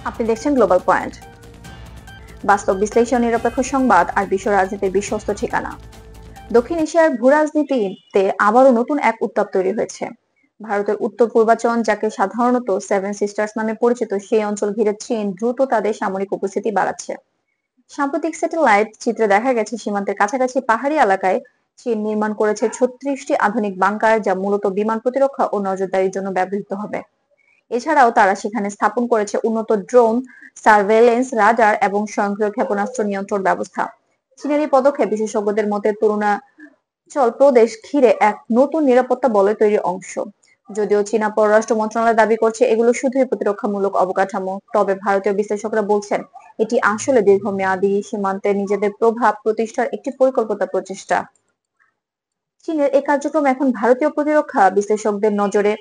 আপনি দেখছেন global point, বাস্তব বিশ্লেষণ, নিরপেক্ষ সংবাদ আর বিশ্ব রাজনীতির বিশ্বস্ত ঠিকানা। দক্ষিণ এশিয়ার ভূরাজনীতিতে আবারও নতুন এক উত্তাপ তৈরি হয়েছে। ভারতের উত্তর পূর্বাঞ্চল, যাকে সাধারণত সেভেন সিস্টার্স নামে পরিচিত, সেই অঞ্চল ঘিরে চীন দ্রুত তাদের সামরিক উপস্থিতি বাড়াচ্ছে। সাম্প্রতিক স্যাটেলাইট চিত্রে দেখা গেছে সীমান্তের কাছাকাছি পাহাড়ি এলাকায় চীন নির্মাণ করেছে 36টি আধুনিক বাংকার, যা মূলত বিমান প্রতিরক্ষা ও নজরদারির জন্য ব্যবহৃত হবে। এছাড়াও তারা সেখানে স্থাপন করেছে উন্নত ড্রোন, সার্ভেলেন্স রাডার এবং স্বয়ংক্রিয় ক্ষেপণাস্ত্র নিয়ন্ত্রণ ব্যবস্থা। চীনের এই পদক্ষেপ বিশেষজ্ঞদের মতে অরুণাচল প্রদেশ ঘিরে এক নতুন নিরাপত্তা বলয় তৈরির অংশ। যদিও চীনা পররাষ্ট্র মন্ত্রণালয় দাবি করছে এগুলো শুধুই প্রতিরক্ষামূলক অবকাঠামো, তবে ভারতীয় বিশ্লেষকরা বলছেন এটি আসলে দীর্ঘমেয়াদী সীমান্তে নিজেদের প্রভাব প্রতিষ্ঠার একটি পরিকল্পিত প্রচেষ্টা। চীনের এই কার্যক্রম এখন ভারতীয় প্রতিরক্ষা বিশ্লেষকদের নজরে।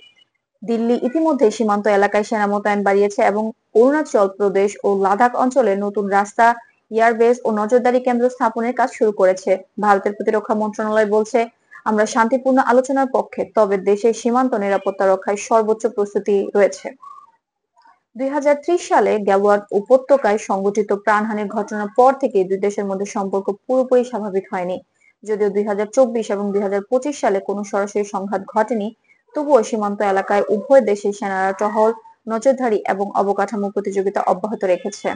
দিল্লি ইতিমধ্যে সীমান্ত এলাকায় সেনা মোতায়েন বাড়িয়েছে এবং অরুণাচল প্রদেশ ও লাদাখ অঞ্চলে নতুন রাস্তা, এয়ারবেস ও নজরদারি কেন্দ্র স্থাপনের কাজ শুরু করেছে। ভারতের প্রতিরক্ষা মন্ত্রণালয় বলছে, আমরা শান্তিপূর্ণ আলোচনার পক্ষে, তবে দেশের সীমান্ত নিরাপত্তা রক্ষায় সর্বোচ্চ প্রস্তুতি রয়েছে। 2030 সালে গালওয়ান উপত্যকায় সংঘটিত প্রাণহানির ঘটনার পর থেকে দুই দেশের মধ্যে সম্পর্ক পুরোপুরি স্বাভাবিক হয়নি। যদিও 2024 এবং 2025 সালে কোনো সরাসরি সংঘাত ঘটেনি, তবুও সীমান্ত এলাকায় উভয় দেশের সেনারা টহল, নজরদারি এবং অবকাঠামো প্রতিযোগিতা অব্যাহত রেখেছে।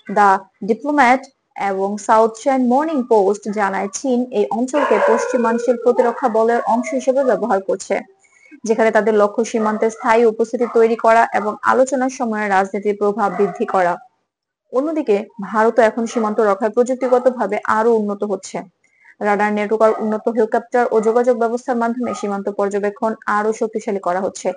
দ্য ডিপ্লোম্যাট এবং সাউথ চাইনা মর্নিং পোস্ট জানায়, চীন এই অঞ্চলকে পশ্চিমাঞ্চল প্রতিরক্ষা বলয়ের অংশ হিসেবে ব্যবহার করছে, যেখানে তাদের লক্ষ্য সীমান্তে স্থায়ী উপস্থিতি তৈরি করা এবং আলোচনার সময় রাজনীতির প্রভাব বৃদ্ধি করা। অন্যদিকে ভারতও এখন সীমান্ত রক্ষায় প্রযুক্তিগতভাবে আরো উন্নত হচ্ছে। রাডার নেটওয়ার্ক, উন্নত হেলিকপ্টার ও যোগাযোগ ব্যবস্থার মাধ্যমে সীমান্ত পর্যবেক্ষণ আরো শক্তিশালী করা হচ্ছে।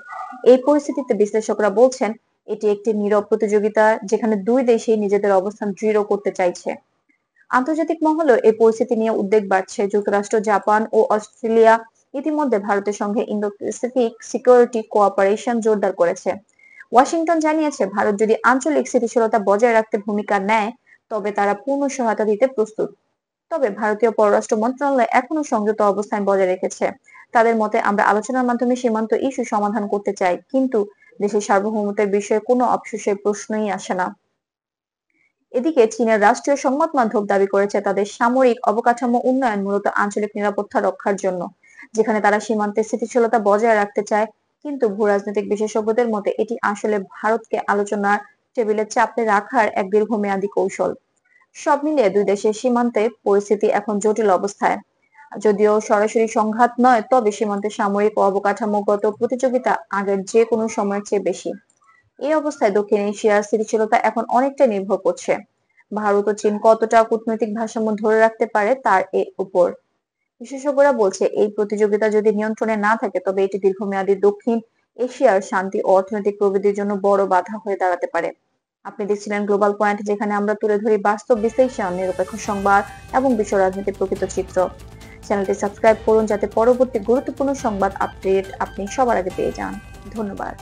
এই পরিস্থিতিতে বিশ্লেষকরা বলছেন এটি একটি নীরব প্রতিযোগিতা, যেখানে দুই দেশই নিজেদের অবস্থান দৃঢ় করতে চাইছে। আন্তর্জাতিক মহলেও এই পরিস্থিতি নিয়ে উদ্বেগ বাড়ছে। যুক্তরাষ্ট্র, জাপান ও অস্ট্রেলিয়া ইতিমধ্যে ভারতের সঙ্গে ইন্দো প্যাসিফিক সিকিউরিটি কোঅপারেশন জোরদার করেছে। ওয়াশিংটন জানিয়েছে, ভারত যদি আঞ্চলিক স্থিতিশীলতা বজায় রাখতে ভূমিকা নেয়, তবে তারা পূর্ণ সহায়তা দিতে প্রস্তুত। তবে ভারতীয় পররাষ্ট্র মন্ত্রণালয় এখনো সংযত অবস্থান বজায় রেখেছে। তাদের মতে, আমরা আলোচনার মাধ্যমে সীমান্ত ইস্যু সমাধান করতে চাই, কিন্তু দেশের সার্বভৌমত্বের বিষয়ে কোনো অপশোষের প্রশ্নই আসে না। এদিকে চীনের রাষ্ট্রীয় সংবাদ মাধ্যম দাবি করেছে তাদের সামরিক অবকাঠামো উন্নয়ন মূলত আঞ্চলিক নিরাপত্তা রক্ষার জন্য, যেখানে তারা সীমান্তে স্থিতিশীলতা বজায় রাখতে চায়। কিন্তু ভূরাজনৈতিক বিশেষজ্ঞদের মতে এটি আসলে ভারতকে আলোচনার টেবিলে চাপে রাখার এক দীর্ঘমেয়াদী কৌশল। সব মিলিয়ে দুই দেশের সীমান্তে পরিস্থিতি এখন জটিল অবস্থায়। যদিও সরাসরি সংঘাত নয়, তবে সীমান্তে সামরিক ও অবকাঠামোগত প্রতিযোগিতা আগের যে কোনো সময়ের চেয়ে বেশি। এই অবস্থায় দক্ষিণ এশিয়ার স্থিতিশীলতা এখন অনেকটা নির্ভর করছে ভারত ও চীন কতটা কূটনৈতিক ভারসাম্য ধরে রাখতে পারে তার উপর। বিশেষজ্ঞরা বলছে, এই প্রতিযোগিতা যদি নিয়ন্ত্রণে না থাকে, তবে এটি দীর্ঘমেয়াদী দক্ষিণ এশিয়ার শান্তি ও অর্থনৈতিক প্রবৃদ্ধির জন্য বড় বাধা হয়ে দাঁড়াতে পারে। আপনি দেখছিলেন গ্লোবাল পয়েন্ট, যেখানে আমরা তুলে ধরি বাস্তব বিশ্লেষণ, নিরপেক্ষ সংবাদ এবং বিশ্ব রাজনীতির প্রকৃত চিত্র। চ্যানেলটি সাবস্ক্রাইব করুন যাতে পরবর্তী গুরুত্বপূর্ণ সংবাদ আপডেট আপনি সবার আগে পেয়ে যান। ধন্যবাদ।